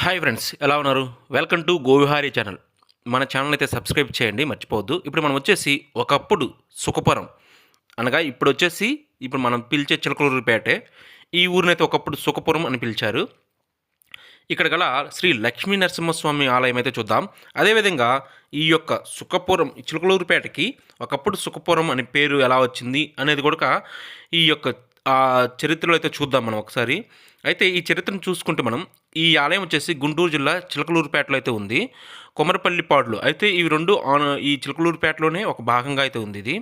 Hi friends, ఎలా ఉన్నారు? Welcome to Govihari channel. మన ఛానల్ అయితే సబ్స్క్రైబ్ చేయండి మర్చిపోవద్దు. ఇప్పుడు మనం వచ్చేసి ఒకప్పుడు సుఖపురం అనగా ఇప్పుడు మనం పిలిచే చిలకలూరిపేటే. ఈ ఊరినైతే ఒకప్పుడు సుఖపురం అని పిలిచారు. ఇక్కడ గల శ్రీ లక్ష్మీ నరసింహస్వామి ఆలయం అయితే చూద్దాం. అదేవిధంగా ఈ యొక్క సుఖపురం చిలకలూరిపేటకి ఒకప్పుడు సుఖపురం అనే పేరు ఎలా వచ్చింది అనేది కూడా ఈ యొక్క చరిత్రలో అయితే చూద్దాం మనం ఒకసారి. అయితే ఈ చరిత్రను చూసుకుంటే మనం ఈ ఆలయం వచ్చేసి గుంటూరు జిల్లా చిలకలూరుపేటలో అయితే ఉంది. కొమరపల్లిపాడులు అయితే ఇవి రెండు ఈ చిలకలూరుపేటలోనే ఒక భాగంగా అయితే ఉంది ఇది.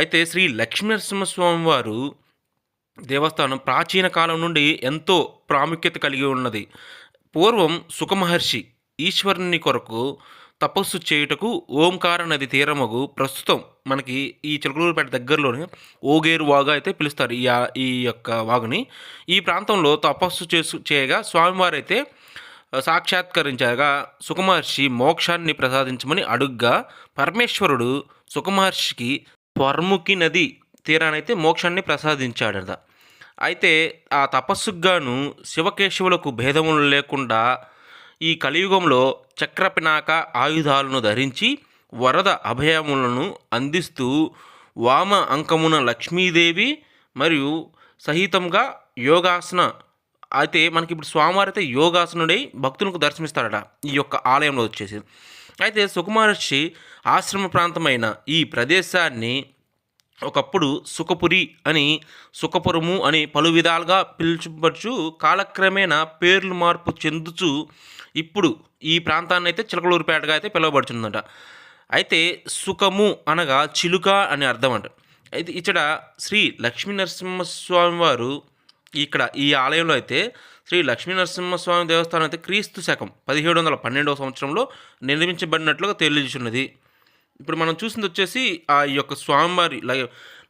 అయితే శ్రీ లక్ష్మీనరసింహస్వామి వారు దేవస్థానం ప్రాచీన కాలం నుండి ఎంతో ప్రాముఖ్యత కలిగి ఉన్నది. పూర్వం సుఖమహర్షి ఈశ్వరుని కొరకు తపస్సు చేయుటకు ఓంకార నది తీరమగు ప్రస్తుతం మనకి ఈ చిలకలూరుపేట దగ్గరలోనే ఓగేరు వాగు అయితే పిలుస్తారు ఈ యొక్క వాగుని. ఈ ప్రాంతంలో తపస్సు చేయగా స్వామివారైతే సాక్షాత్కరించగా సుఖమహర్షి మోక్షాన్ని ప్రసాదించమని అడుగ్గా పరమేశ్వరుడు సుఖమహర్షికి స్వర్ముఖి నది తీరానైతే మోక్షాన్ని ప్రసాదించాడట. అయితే ఆ తపస్సుకు గాను శివకేశవులకు భేదములు లేకుండా ఈ కలియుగంలో చక్రపినాక ఆయుధాలను ధరించి వరద అభయములను అందిస్తూ వామ అంకమున లక్ష్మీదేవి మరియు సహితంగా యోగాసన. అయితే మనకి ఇప్పుడు స్వామివారి అయితే యోగాసనుడై భక్తులకు దర్శనమిస్తాడట ఈ యొక్క ఆలయంలో వచ్చేసి. అయితే సుకుమహర్షి ఆశ్రమ ప్రాంతమైన ఈ ప్రదేశాన్ని ఒకప్పుడు సుఖపురి అని, సుఖపురము అని పలు విధాలుగా పిలుచుపడుచు కాలక్రమేణా పేర్లు మార్పు చెందుచు ఇప్పుడు ఈ ప్రాంతాన్ని అయితే చిలకలూరుపేటగా అయితే పిలువబడుతుందట. అయితే సుఖము అనగా చిలుక అని అర్థం అంట. అయితే ఇక్కడ శ్రీ లక్ష్మీ నరసింహస్వామి వారు ఇక్కడ ఈ ఆలయంలో అయితే శ్రీ లక్ష్మీ నరసింహస్వామి దేవస్థానం అయితే క్రీస్తు శకం 1712 సంవత్సరంలో నిర్మించబడినట్లుగా తెలియజేస్తున్నది. ఇప్పుడు మనం చూసింది వచ్చేసి ఆ యొక్క స్వామివారి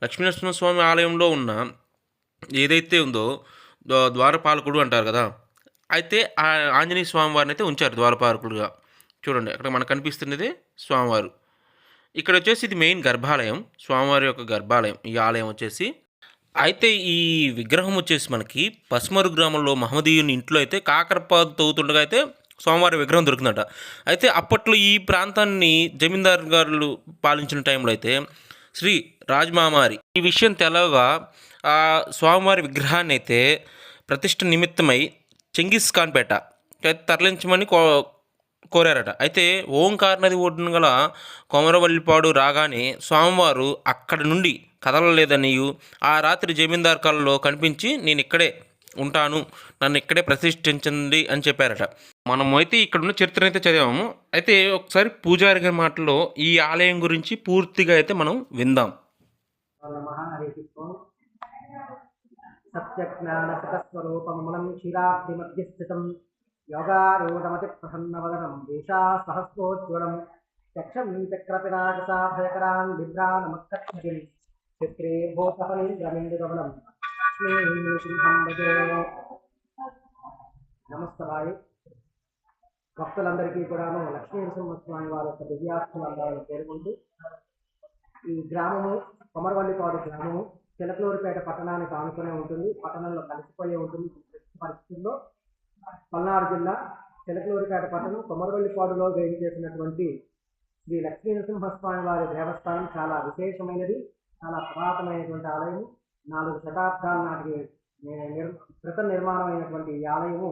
లక్ష్మీనరసింహస్వామి ఆలయంలో ఉన్న ఏదైతే ఉందో ద్వారపాలకుడు అంటారు కదా. అయితే ఆ ఆంజనేయ స్వామివారిని అయితే ఉంచారు ద్వారపాలకుడుగా. చూడండి అక్కడ మనకు కనిపిస్తున్నది స్వామివారు. ఇక్కడ వచ్చేసి ఇది మెయిన్ గర్భాలయం, స్వామివారి యొక్క గర్భాలయం ఈ ఆలయం వచ్చేసి. అయితే ఈ విగ్రహం వచ్చేసి మనకి పస్మరు గ్రామంలో మహమ్మదీయుని ఇంట్లో అయితే కాకరపాదు తవ్వుతుండగా అయితే స్వామివారి విగ్రహం దొరికిందట. అయితే అప్పట్లో ఈ ప్రాంతాన్ని జమీందారు గారులు పాలించిన టైంలో అయితే శ్రీ రాజమామారి ఈ విషయం తెలవగా ఆ స్వామివారి విగ్రహాన్ని అయితే ప్రతిష్ఠ నిమిత్తమై చెంగిస్ ఖాన్ పేట తరలించమని కోరారట. అయితే ఓంకార నది ఒడ్డున గల కొమరవల్లిపాడు రాగానే స్వామివారు అక్కడి నుండి కదలలేదనియు ఆ రాత్రి జమీందార్ కళలో కనిపించి నేను ఇక్కడే ఉంటాను, నన్ను ఇక్కడే ప్రతిష్ఠించండి అని చెప్పారట. మనం అయితే ఇక్కడున్న చరిత్ర అయితే చదివాము. అయితే ఒకసారి పూజారి గారి మాటలో ఈ ఆలయం గురించి పూర్తిగా అయితే మనం విందాం. సత్యజ్ఞానస్వరూపమలం క్షీరాబ్ది మధ్యస్థితం యోగారూఢమతి ప్రసన్నవదనం దేశా సహస్రోజ్వలం చక్షం చక్రపినాకసాభయకరాన్ బిభ్రానమక్కచ్చగిరి చిత్రే భూతఫలీంద్రమిందుగమనం నమస్తవాయి. భక్తులందరికీ కూడాను లక్ష్మీ నరసింహస్వామి వారి యొక్క దివ్యాక్షరాలను పేర్కొంటూ ఈ గ్రామము కొమరవల్లిపాడు గ్రామము చిలకలూరుపేట పట్టణానికి ఆనుకునే ఉంటుంది. పట్టణంలో కలిసిపోయే ఉంటుంది. పరిస్థితుల్లో పల్నాడు జిల్లా చిలకలూరుపేట పట్టణం కొమరవల్లిపాడులో వేయించేసినటువంటి శ్రీ లక్ష్మీ నరసింహస్వామి వారి దేవస్థానం చాలా విశేషమైనది, చాలా పురాతనమైనటువంటి ఆలయము. 4 శతాబ్దాల నాటికి క్రితం నిర్మాణం అయినటువంటి ఈ ఆలయము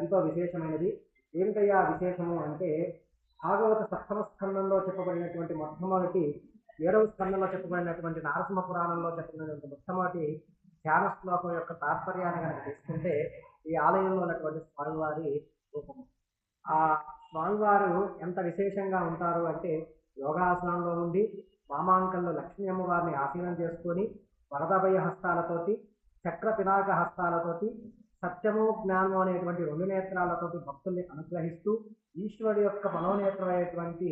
ఎంతో విశేషమైనది. ఏమిటయ్యా విశేషము అంటే భాగవత సప్తమ స్కందంలో చెప్పబడినటువంటి మొట్టమొదటి 7వ స్కందంలో చెప్పబడినటువంటి నారసింహ పురాణంలో చెప్పబడినటువంటి మొట్టమొదటి ధ్యాన శ్లోకం యొక్క తాత్పర్యాన్ని కనుక తీసుకుంటే ఈ ఆలయంలో ఉన్నటువంటి స్వామివారి రూపము. ఆ స్వామివారు ఎంత విశేషంగా ఉంటారు అంటే యోగాసనంలో ఉండి వామాంకంలో లక్ష్మీ అమ్మవారిని ఆసీనం చేసుకొని వరదభయ హస్తాలతోటి చక్ర పినాక హస్తాలతోటి సత్యము జ్ఞానము అనేటువంటి 2 నేత్రాలతోటి భక్తుల్ని అనుగ్రహిస్తూ ఈశ్వరుడి యొక్క మనోనేత్రమైనటువంటి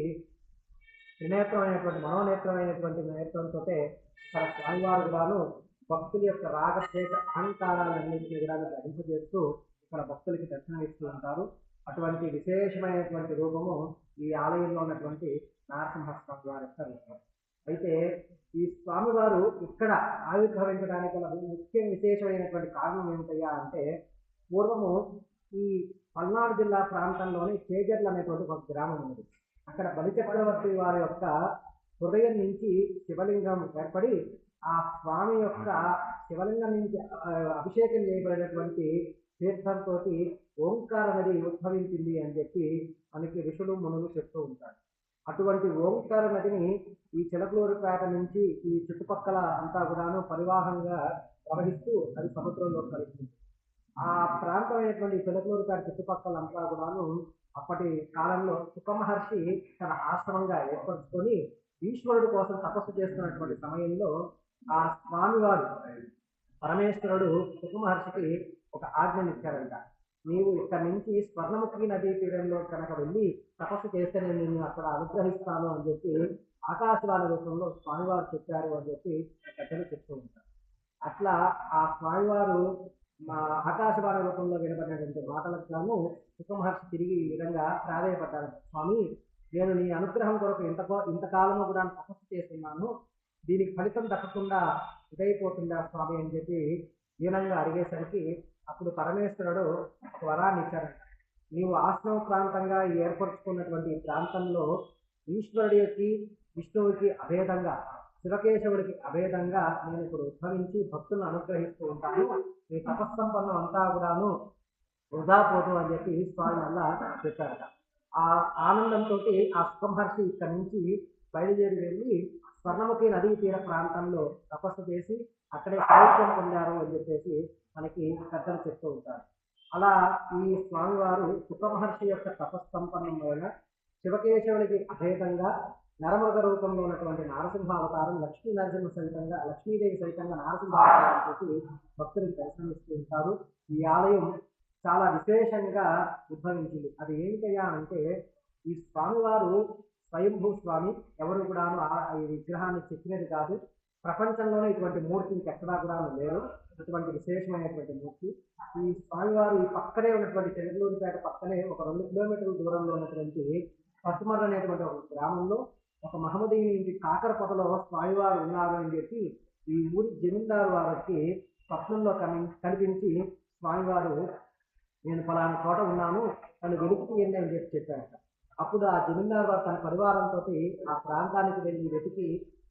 మనోనేత్రమైనటువంటి నేత్రంతో తన స్వామివారు కూడాను భక్తుల యొక్క రాగద్వేష అహంకారాలన్నింటినీ కూడా గ్రహింపజేస్తూ ఇక్కడ భక్తులకి దర్శనం ఇస్తూ ఉంటారు. అటువంటి విశేషమైనటువంటి రూపము ఈ ఆలయంలో ఉన్నటువంటి నరసింహస్వామి వారి యొక్క రూపం. అయితే ఈ స్వామివారు ఇక్కడ ఆవిర్భవించడానికి గల ముఖ్య విశేషమైనటువంటి కారణం ఏమిటయ్యా అంటే పూర్వము ఈ పల్నాడు జిల్లా ప్రాంతంలోని చేజర్ల అనేటువంటి ఒక గ్రామం ఉంది. అక్కడ బలిచక్రవర్తి వారి యొక్క హృదయం నుంచి శివలింగం ఏర్పడి ఆ స్వామి యొక్క శివలింగం నుంచి అభిషేకం చేయబడినటువంటి తీర్థంతో ఓంకార నది ఉద్భవించింది అని చెప్పి మనకి ఋషులు మునులు చెప్తూ ఉంటారు. అటువంటి ఓంకార నదిని ఈ చిలకలూరుపేట నుంచి ఈ చుట్టుపక్కల అంతా కూడాను పరివాహంగా ప్రవహిస్తూ అది సముద్రంలో కలుస్తుంది. ఆ ప్రాంతమైనటువంటి చిలకలూరుపేట చుట్టుపక్కలంతా కూడాను అప్పటి కాలంలో సుఖ మహర్షి తన ఆశ్రమంగా ఏర్పరచుకొని ఈశ్వరుడు కోసం తపస్సు చేస్తున్నటువంటి సమయంలో ఆ స్వామివారు పరమేశ్వరుడు సుఖ మహర్షికి ఒక ఆజ్ఞనిచ్చారంట. నీవు ఇక్కడ నుంచి స్వర్ణముఖి నదీ తీరంలో కనుక వెళ్ళి తపస్సు చేస్తే నేను నిన్ను అక్కడ అనుగ్రహిస్తాను అని చెప్పి ఆకాశవాణి రూపంలో స్వామివారు చెప్పారు అని చెప్పి పెద్దలు చెప్తూ ఉంటారు. అట్లా ఆ స్వామివారు మా ఆకాశవాణి రూపంలో వినబడినటువంటి మాటలకు గాను సుఖ మహర్షి తిరిగి ఈ విధంగా ప్రాధేయపడ్డారు. స్వామి, నేను నీ అనుగ్రహం కొరకు ఇంతకాలము కూడా తపస్సు చేస్తున్నాను, దీనికి ఫలితం దక్కకుండా ఇదైపోతుందా స్వామి అని చెప్పి దీనంగా అడిగేసరికి అప్పుడు పరమేశ్వరుడు ఒక వరాన్ని ఇచ్చారంట. నీవు ఆశ్రమ ప్రాంతంగా ఏర్పరచుకున్నటువంటి ఈ ప్రాంతంలో ఈశ్వరుడికి విష్ణువుకి అభేదంగా శివకేశవుడికి అభేదంగా నేను ఇప్పుడు ఉద్భవించి భక్తులను అనుగ్రహిస్తూ ఉంటాను, నీ తపస్సంపన్నం అంతా కూడాను వృధా పోదు అని చెప్పి స్వామి వల్ల చెప్పారట. ఆ ఆనందంతో ఆ సుఖమహర్షి ఇక్కడి నుంచి బయలుదేరి వెళ్ళి స్వర్ణముఖి నదీ తీర ప్రాంతంలో తపస్సు చేసి అక్కడే సాహిత్యం పొందారు అని చెప్పేసి మనకి పెద్దలు చెప్తూ ఉంటారు. అలా ఈ స్వామివారు సుఖమహర్షి యొక్క తపస్సంపన్నం వలన శివకేశవుడికి అభేదంగా నరమృగ రూపంలో ఉన్నటువంటి నారసింహావతారం లక్ష్మీదేవి సైతంగా నారసింహావతారం చేసి భక్తులకు దర్శనమిస్తూ ఉంటారు. ఈ ఆలయం చాలా విశేషంగా ఉద్భవించింది. అది ఏమిటయ్యా అంటే ఈ స్వామివారు స్వయంభూ స్వామి, ఎవరు కూడాను ఈ విగ్రహాన్ని చెక్కినది కాదు. ప్రపంచంలోనే ఇటువంటి మూర్తి ఇంకెక్కడా కూడా లేరు. ఇటువంటి విశేషమైనటువంటి మూర్తి ఈ స్వామివారు ఈ పక్కనే ఉన్నటువంటి చిలకలూరుపేట పక్కనే ఒక 2 కిలోమీటర్ల దూరంలో ఉన్నటువంటి పసుమర్ర అనేటువంటి ఒక గ్రామంలో ఒక మహమ్మదీయుని ఇంటి కాకర పొదలో స్వామివారు ఉన్నారు అని చెప్పి ఈ ఊరి జమీందారు వారికి స్వప్నంలో కనిపించి స్వామివారు నేను ఫలానా చోట ఉన్నాను, తను వెలుగుతూ వెళ్ళి అని చెప్పి చెప్పారట. అప్పుడు ఆ జమీందారు వారు తన పరివారంతో ఆ ప్రాంతానికి వెళ్ళి వెతికి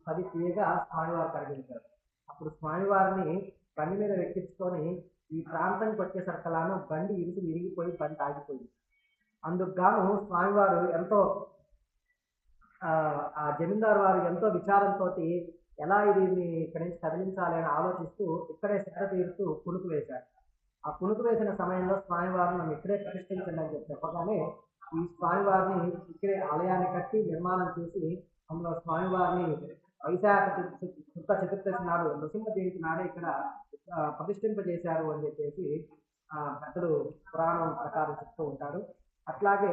పది తీయగా స్వామివారు కనిపించారు. అప్పుడు స్వామివారిని బండి మీద ఎక్కించుకొని ఈ ప్రాంతానికి వచ్చేసరికలాను బండి ఇరిగిపోయి బండి ఆగిపోయింది. అందుకు గాను స్వామివారు ఎంతో ఆ జమీందారు వారు ఎంతో విచారంతో ఎలా ఇది ఇక్కడి నుంచి కదిలించాలి అని ఆలోచిస్తూ ఇక్కడే సేద తీరుతూ కునుకు వేశారు. ఆ కునుకు వేసిన సమయంలో స్వామివారు నన్ను ఇక్కడే ప్రతిష్ఠించండి అని చెప్పగానే ఈ స్వామివారిని ఇక్కడే ఆలయాన్ని కట్టి నిర్మాణం చేసి అందులో స్వామివారిని వైశాఖ శుద్ధ చతుర్దశి నాడు నృసింహ జయంతి నాడే ఇక్కడ ప్రతిష్ఠింపజేశారు అని చెప్పేసి పెద్దలు పురాణం ప్రకారం చెప్తూ ఉంటారు. అట్లాగే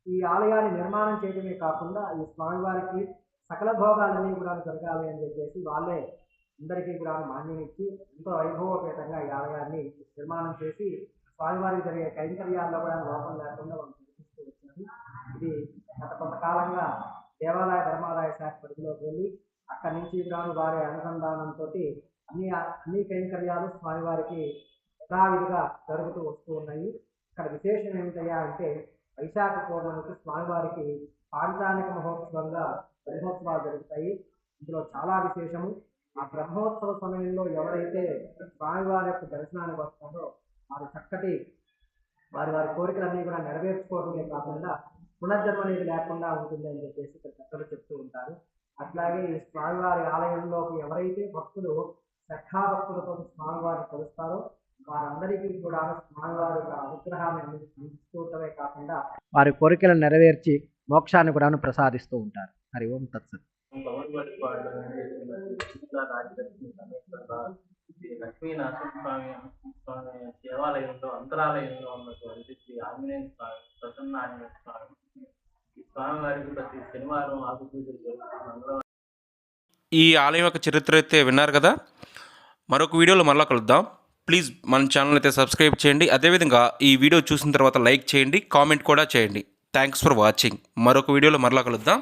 ఈ ఆలయాన్ని నిర్మాణం చేయడమే కాకుండా ఈ స్వామివారికి సకల భోగాలన్నీ కూడా జరగాలి అని చెప్పేసి వాళ్ళే అందరికీ కూడా మాన్యం ఇచ్చి ఎంతో వైభవపేతంగా ఈ ఆలయాన్ని నిర్మాణం చేసి స్వామివారికి జరిగే కైంకర్యాల్లో కూడా లోపం లేకుండా వాళ్ళు నిర్మిస్తూ వచ్చారు. ఇది గత కొంతకాలంగా దేవాలయ ధర్మాదాయ శాఖ పరిధిలోకి వెళ్ళి అక్కడి నుంచి కూడా వారి అనుసంధానంతో అన్ని కైంకర్యాలు స్వామివారికి యథావిధిగా జరుగుతూ వస్తూ ఉన్నాయి. ఇక్కడ విశేషం ఏమిటయ్యా అంటే వైశాఖ పౌర్ణమికి స్వామివారికి పాంచానిక మహోత్సవంగా బ్రహ్మోత్సవాలు జరుగుతాయి. ఇందులో చాలా విశేషము. ఆ బ్రహ్మోత్సవ సమయంలో ఎవరైతే స్వామివారి యొక్క దర్శనానికి వస్తారో వారు చక్కటి వారి కోరికలన్నీ కూడా నెరవేర్చుకోవడమే కాకుండా పునర్జన్మ అనేది లేకుండా ఉంటుంది అని చెప్పేసి పెద్దలు చెప్తూ ఉంటారు. అట్లాగే ఈ స్వామివారి ఆలయంలోకి ఎవరైతే భక్తులు శ్రద్ధాభక్తులతో స్వామివారిని కొలుస్తారో వారందరికీ కూడా స్వామివారి అనుగ్రహాన్ని అందించుకోవటమే కాకుండా వారి కోరికలను నెరవేర్చి మోక్షాన్ని కూడా ప్రసాదిస్తూ ఉంటారు. హరి ఓం తత్సత్. లక్ష్మీ నరసింహస్వామి దేవాలయంలో అంతరాలయంలో ఉన్నటువంటి శ్రీ ఆంజనేయ స్వామి, ప్రసన్న ఆంజనేయ స్వామి, ఈ స్వామివారికి ప్రతి శనివారం ఆకు పూజలు జరుగుతుంది. ఈ ఆలయం యొక్క చరిత్ర అయితే విన్నారు కదా. మరొక వీడియోలో మరలా కలుద్దాం. ప్లీజ్ మన ఛానల్ అయితే సబ్స్క్రైబ్ చేయండి. అదేవిధంగా ఈ వీడియో చూసిన తర్వాత లైక్ చేయండి, కామెంట్ కూడా చేయండి. Thanks for watching. మరొక వీడియోలో మరలా కలుద్దాం.